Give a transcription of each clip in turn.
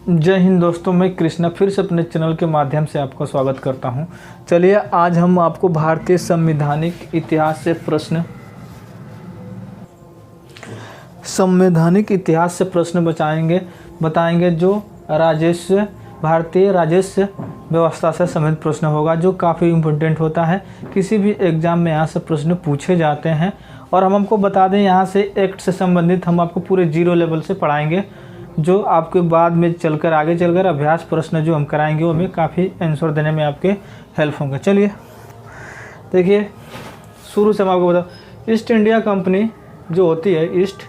जय हिंद दोस्तों, मैं कृष्णा फिर से अपने चैनल के माध्यम से आपका स्वागत करता हूं। चलिए आज हम आपको भारतीय संवैधानिक इतिहास से प्रश्न बताएंगे जो भारतीय राजस्व व्यवस्था से संबंधित प्रश्न होगा, जो काफ़ी इम्पोर्टेंट होता है। किसी भी एग्ज़ाम में यहाँ से प्रश्न पूछे जाते हैं। और हम आपको बता दें, यहाँ से एक्ट से संबंधित हम आपको पूरे 0 लेवल से पढ़ाएंगे, जो आपके बाद में आगे चलकर अभ्यास प्रश्न जो हम कराएंगे वो हमें काफ़ी आंसर देने में आपके हेल्प होंगे। चलिए देखिए, शुरू से हम आपको बता, ईस्ट इंडिया कंपनी जो होती है, ईस्ट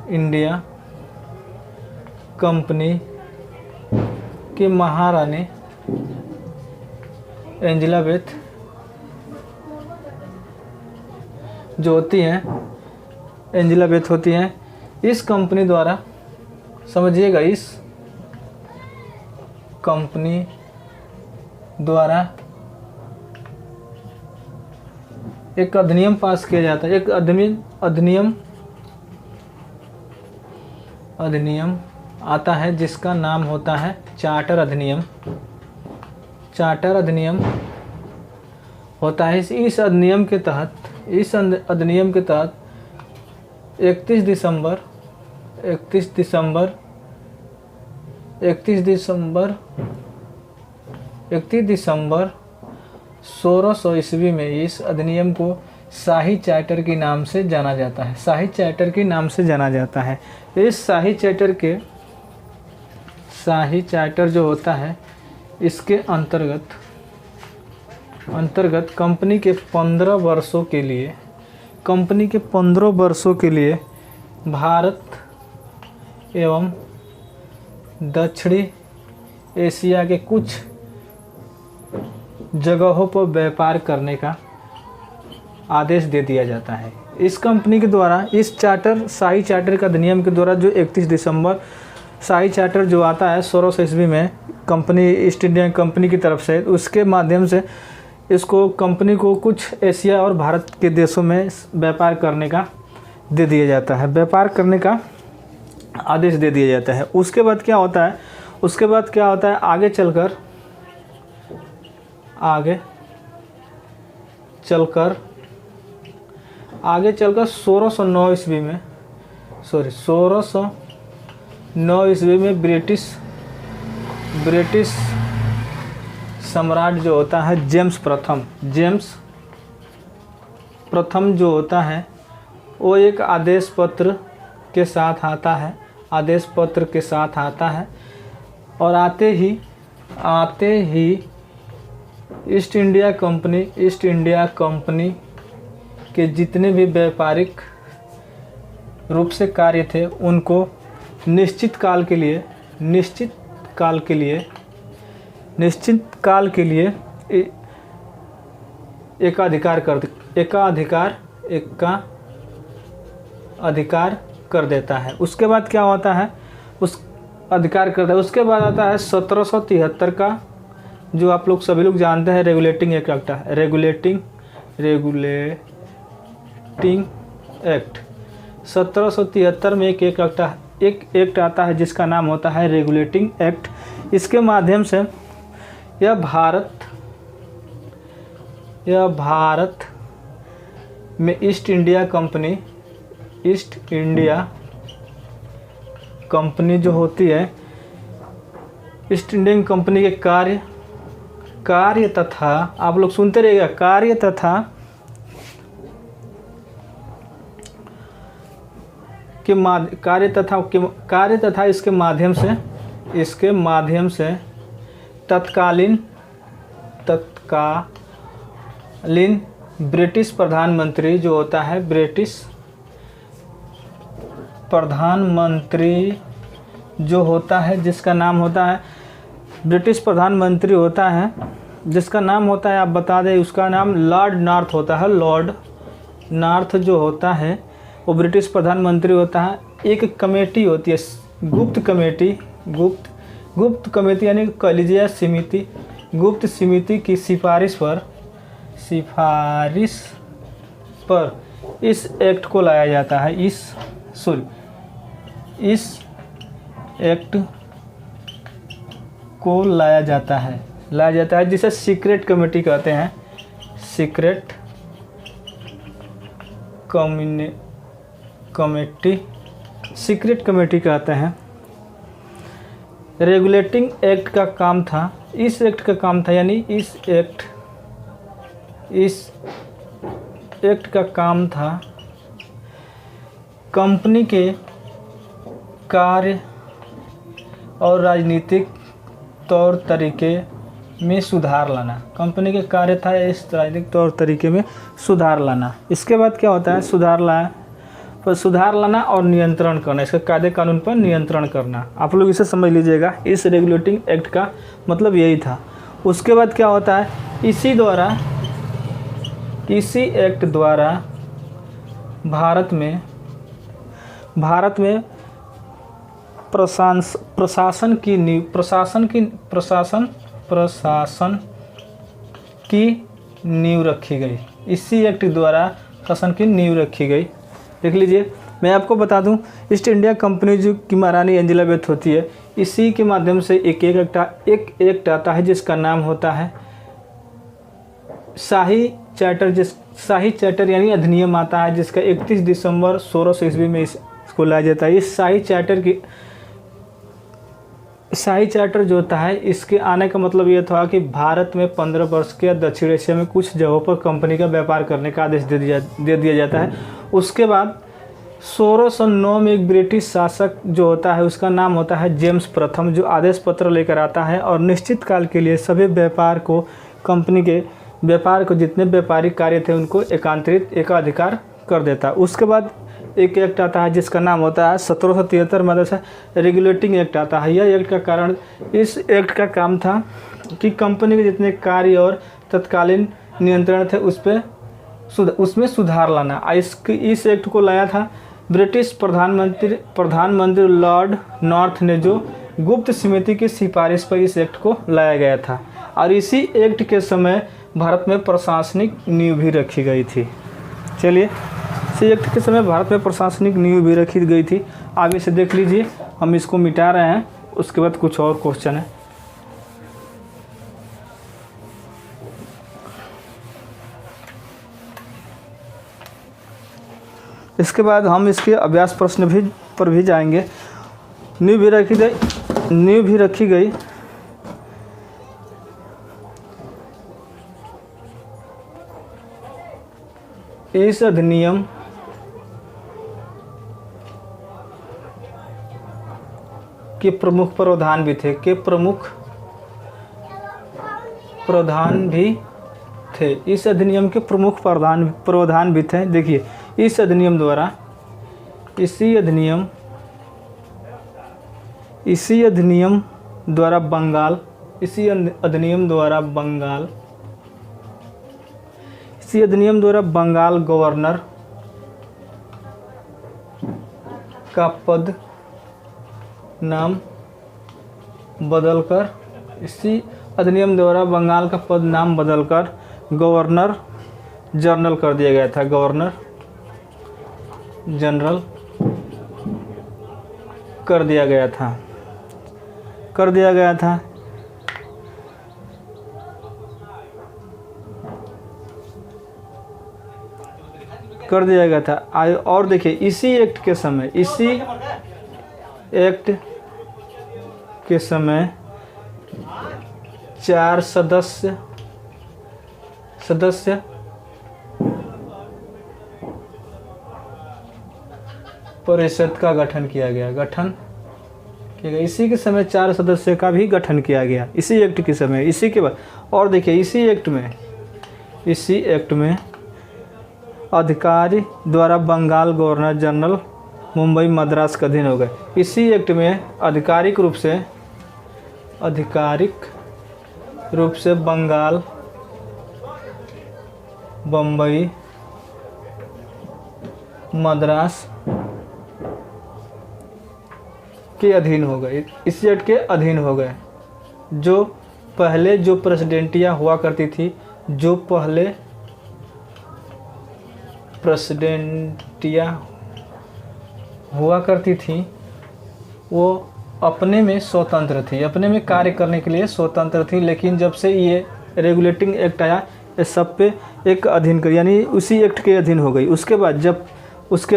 इंडिया कंपनी की महारानी एलिजाबेथ जो होती हैं, इस कंपनी द्वारा, समझिएगा, इस कंपनी द्वारा एक अधिनियम पास किया जाता है। एक अधिनियम आता है जिसका नाम होता है चार्टर अधिनियम। चार्टर अधिनियम होता है। इस अधिनियम के तहत 31 दिसंबर 1600 ईस्वी में इस अधिनियम को शाही चार्टर के नाम से जाना जाता है। शाही चार्टर के नाम से जाना जाता है। इस शाही चार्टर जो होता है, इसके अंतर्गत कंपनी के 15 वर्षों के लिए भारत एवं दक्षिणी एशिया के कुछ जगहों पर व्यापार करने का आदेश दे दिया जाता है। इस कंपनी के द्वारा, इस शाही चार्टर का अधिनियम के द्वारा, जो 31 दिसंबर शाही चार्टर जो आता है 1600 ईस्वी में ईस्ट इंडिया कंपनी की तरफ से, उसके माध्यम से इसको कंपनी को कुछ एशिया और भारत के देशों में व्यापार करने का दे दिया जाता है, व्यापार करने का आदेश दे दिया जाता है। उसके बाद क्या होता है, आगे चलकर 1609 ईस्वी में ब्रिटिश सम्राट जो होता है जेम्स प्रथम जो होता है, वो एक आदेश पत्र के साथ आता है। और आते ही ईस्ट इंडिया कंपनी के जितने भी व्यापारिक रूप से कार्य थे, उनको निश्चित काल के लिए एकाधिकार कर देता है। उसके बाद क्या होता है, उसके बाद आता है 1773 का, जो आप लोग सभी लोग जानते हैं, रेगुलेटिंग एक्ट आता है। रेगुलेटिंग एक्ट 1773 में एक एक्ट आता है जिसका नाम होता है रेगुलेटिंग एक्ट। इसके माध्यम से यह भारत में ईस्ट इंडिया कंपनी जो होती है, ईस्ट इंडियन कंपनी के कार्य तथा, आप लोग सुनते रहिएगा, कार्य तथा इसके माध्यम से तत्कालीन ब्रिटिश प्रधानमंत्री जो होता है, जिसका नाम होता है ब्रिटिश प्रधानमंत्री होता है, जिसका नाम होता है, आप बता दें, उसका नाम लॉर्ड नॉर्थ होता है। लॉर्ड नॉर्थ जो होता है वो ब्रिटिश प्रधानमंत्री होता है। एक कमेटी होती है, गुप्त कमेटी यानी कॉलेजिया समिति, गुप्त समिति की सिफारिश पर इस एक्ट को लाया जाता है। इस एक्ट को लाया जाता है जिसे सीक्रेट कमेटी कहते हैं। सीक्रेट कमेटी कहते हैं। रेगुलेटिंग एक्ट का काम था, इस एक्ट का काम था, यानी इस एक्ट का काम था कंपनी के कार्य और राजनीतिक तौर तरीके में सुधार लाना। कंपनी के कार्य था इस राजनीतिक तौर तरीके में सुधार लाना। इसके बाद क्या होता है, सुधार लाना और नियंत्रण करना, इसके कायदे कानून पर नियंत्रण करना। आप लोग इसे समझ लीजिएगा, इस रेगुलेटिंग एक्ट का मतलब यही था। उसके बाद क्या होता है, इसी एक्ट द्वारा भारत में प्रशासन की नींव रखी गई। इसी एक्ट द्वारा शासन की नींव रखी गई। देख लीजिए, मैं आपको बता दूं, ईस्ट इंडिया कंपनी जो की महारानी एलिजाबेथ होती है, इसी के माध्यम से एक एक्ट आता है जिसका नाम होता है शाही चार्टर यानी अधिनियम आता है, जिसका 31 दिसंबर 1600 ईस्वी में इसको लाया जाता है। इस शाही चार्टर जो होता है, इसके आने का मतलब ये था कि भारत में 15 वर्ष के दक्षिण एशिया में कुछ जगहों पर कंपनी का व्यापार करने का आदेश दे दिया जाता है। उसके बाद 1609 में एक ब्रिटिश शासक जो होता है, उसका नाम होता है जेम्स प्रथम, जो आदेश पत्र लेकर आता है और निश्चित काल के लिए सभी कंपनी के व्यापार को जितने व्यापारिक कार्य थे उनको एकाधिकार कर देता है। उसके बाद एक एक्ट आता है जिसका नाम होता है 1773 में रेगुलेटिंग एक्ट आता है। यह एक्ट का कारण, इस एक्ट का काम था कि कंपनी के जितने कार्य और तत्कालीन नियंत्रण थे उसमें सुधार लाना। इस एक्ट को लाया था ब्रिटिश प्रधानमंत्री लॉर्ड नॉर्थ ने, जो गुप्त समिति की सिफारिश पर इस एक्ट को लाया गया था। और इसी एक्ट के समय भारत में प्रशासनिक नींव भी रखी गई थी। चलिए, इसी एक्ट के समय भारत में प्रशासनिक नींव भी रखी गई थी। आप इसे देख लीजिए, हम इसको मिटा रहे हैं, उसके बाद कुछ और क्वेश्चन है। इसके बाद हम इसके अभ्यास प्रश्न पर भी जाएंगे। नींव भी रखी गई इस अधिनियम के प्रमुख प्रावधान भी थे। इस अधिनियम के प्रमुख प्रावधान भी थे। देखिए, इसी अधिनियम द्वारा बंगाल गवर्नर का पद नाम बदलकर गवर्नर जनरल कर दिया गया था। गवर्नर जनरल कर दिया गया था। और देखिए, इसी एक्ट के समय 4 सदस्य परिषद का गठन किया गया। इसी के समय 4 सदस्य का भी गठन किया गया, इसी एक्ट के समय। इसी के बाद और देखिए, इसी एक्ट में अधिकारी द्वारा बंगाल गवर्नर जनरल मुंबई मद्रास के अधीन हो गए। इसी एक्ट में आधिकारिक रूप से बंगाल, बम्बई, मद्रास के अधीन हो गए। इस एक्ट के अधीन हो गए। जो प्रेसिडेंटियाँ हुआ करती थी, वो अपने में स्वतंत्र थी, अपने में कार्य करने के लिए स्वतंत्र थी, लेकिन जब से ये रेगुलेटिंग एक्ट आया ये सब पे एक अधीन कर, यानी उसी एक्ट के अधीन हो गई। उसके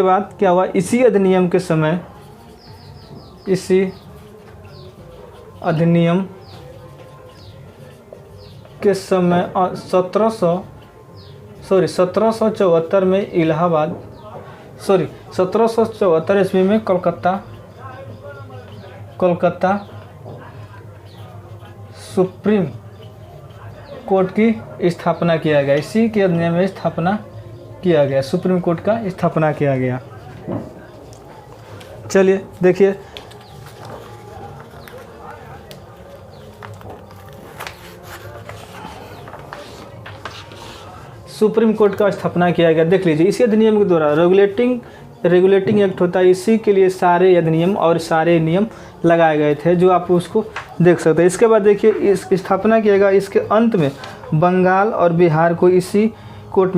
बाद क्या हुआ, इसी अधिनियम के समय, इसी अधिनियम के समय 1774 में इलाहाबाद, 1774 ईस्वी में कोलकाता सुप्रीम कोर्ट की स्थापना किया गया। इसी के अधिनियम में स्थापना किया गया, सुप्रीम कोर्ट का स्थापना किया गया। चलिए देखिए, सुप्रीम कोर्ट का स्थापना किया गया। देख लीजिए, इसी अधिनियम के द्वारा रेगुलेटिंग एक्ट होता है, इसी के लिए सारे अधिनियम और सारे नियम लगाए गए थे, जो आप उसको देख सकते हैं। इसके बाद देखिए, इस स्थापना किया गया, इसके अंत में बंगाल और बिहार को इसी कोर्ट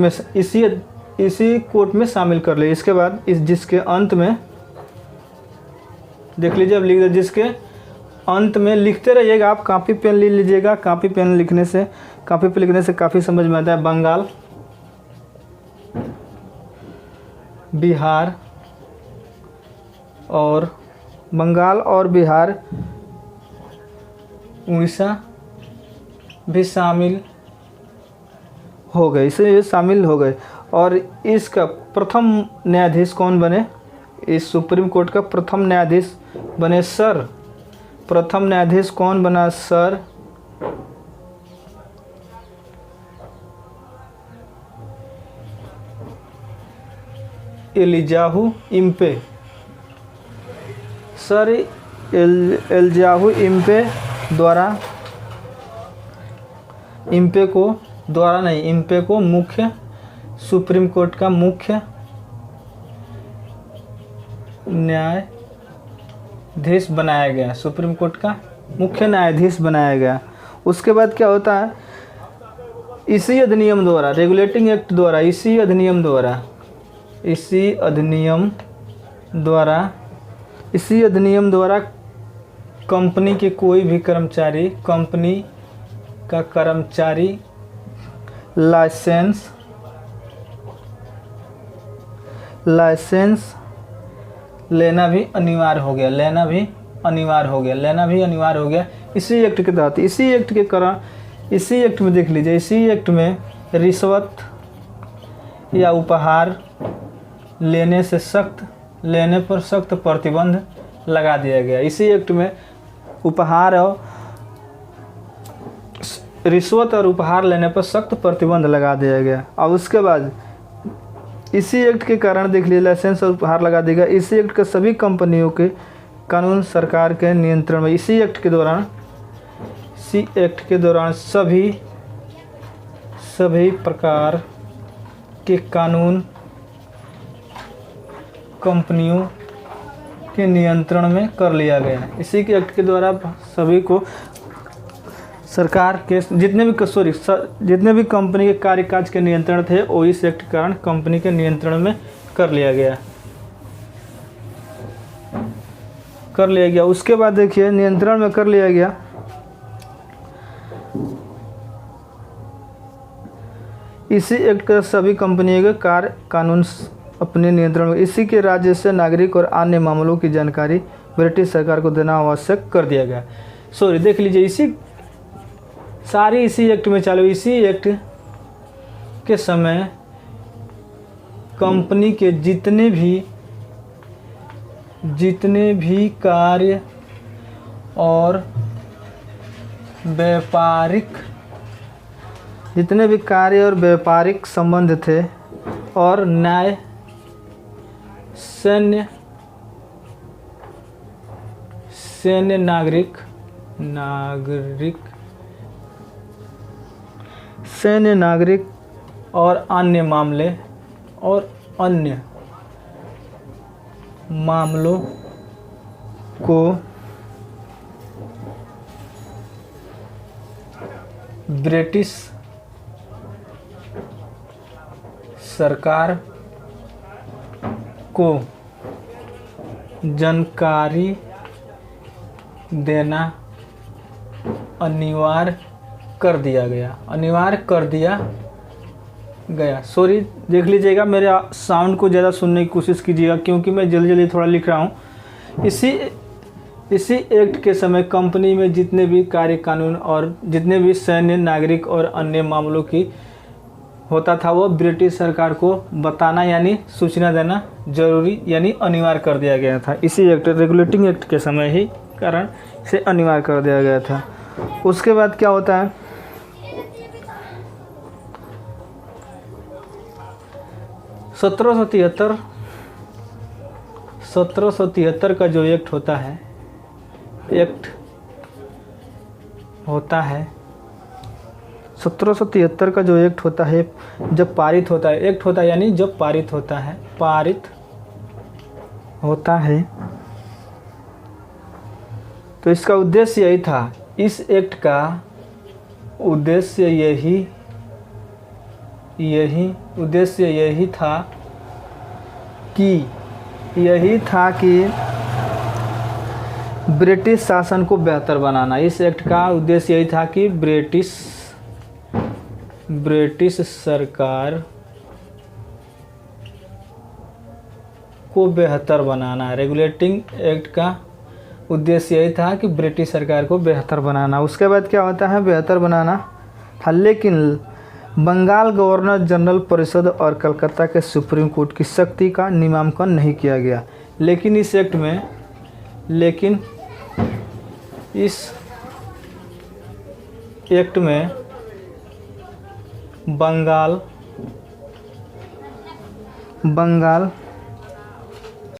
में शामिल कर ले। इसके बाद जिसके अंत में देख लीजिए, अब लिख दे, जिसके अंत में लिखते रहिएगा, आप कॉपी पेन ले लीजिएगा। कॉपी पे लिखने से काफ़ी समझ में आता है। बंगाल, बिहार, उड़ीसा भी शामिल हो गए, इसमें शामिल हो गए। और इसका प्रथम न्यायाधीश कौन बने, इस सुप्रीम कोर्ट का प्रथम न्यायाधीश बने सर, प्रथम न्यायाधीश कौन बना, सर एलिजाहु इम्पे। सर एलिजाहु इम्पे द्वारा, इम्पे को मुख्य सुप्रीम कोर्ट का मुख्य न्यायाधीश बनाया गया, सुप्रीम कोर्ट का मुख्य न्यायाधीश बनाया गया। उसके बाद क्या होता है, इसी अधिनियम द्वारा, रेगुलेटिंग एक्ट द्वारा, इसी अधिनियम द्वारा कंपनी के कोई भी कर्मचारी, कंपनी का कर्मचारी लाइसेंस लेना भी अनिवार्य हो गया, इसी एक्ट के तहत। इसी एक्ट में देख लीजिए, इसी एक्ट में रिश्वत या उपहार लेने पर सख्त प्रतिबंध लगा दिया गया। इसी एक्ट में रिश्वत और उपहार लेने पर सख्त प्रतिबंध लगा दिया गया। और उसके बाद इसी एक्ट के कारण देख लीजिए, लाइसेंस और उपहार लगा देगा। इसी एक्ट के सभी कंपनियों के कानून सरकार के नियंत्रण में। इसी एक्ट के दौरान सभी प्रकार के कानून कंपनियों के नियंत्रण में कर लिया गया। इसी के एक्ट के द्वारा सभी को सरकार के जितने भी कंपनी के कार्यकाज के नियंत्रण थे, वो इस एक्ट के कारण कंपनी के नियंत्रण में कर लिया गया। उसके बाद देखिए, नियंत्रण में कर लिया गया। इसी एक्ट का सभी कंपनियों के कार्य कानून अपने नियंत्रण में। इसी के राज्य से नागरिक और अन्य मामलों की जानकारी ब्रिटिश सरकार को देना आवश्यक कर दिया गया। देख लीजिए, इसी एक्ट में चालू। इसी एक्ट के समय कंपनी के जितने भी कार्य और व्यापारिक संबंध थे और न्याय सैन्य नागरिक और अन्य मामलों को ब्रिटिश सरकार को जानकारी देना अनिवार्य कर दिया गया, अनिवार्य कर दिया गया। सॉरी, देख लीजिएगा, मेरे साउंड को ज़्यादा सुनने की कोशिश कीजिएगा क्योंकि मैं जल्दी जल्दी थोड़ा लिख रहा हूँ। इसी एक्ट के समय कंपनी में जितने भी कार्य कानून और जितने भी सैन्य, नागरिक और अन्य मामलों की होता था वो ब्रिटिश सरकार को बताना यानी सूचना देना जरूरी यानी अनिवार्य कर दिया गया था। इसी एक्ट, रेगुलेटिंग एक्ट के समय ही कारण से अनिवार्य कर दिया गया था। उसके बाद क्या होता है, 1773 का जो एक्ट होता है, 1773 का जो एक्ट होता है जब पारित होता है, एक्ट होता है यानी जब पारित होता है तो इसका उद्देश्य यही था, इस एक्ट का उद्देश्य यही था कि ब्रिटिश शासन को बेहतर बनाना। इस एक्ट का उद्देश्य यही था कि ब्रिटिश सरकार को बेहतर बनाना। रेगुलेटिंग एक्ट का उद्देश्य यही था कि ब्रिटिश सरकार को बेहतर बनाना। उसके बाद क्या होता है, बेहतर बनाना था, लेकिन बंगाल गवर्नर जनरल परिषद और कलकत्ता के सुप्रीम कोर्ट की शक्ति का नियमांकन नहीं किया गया। लेकिन इस एक्ट में बंगाल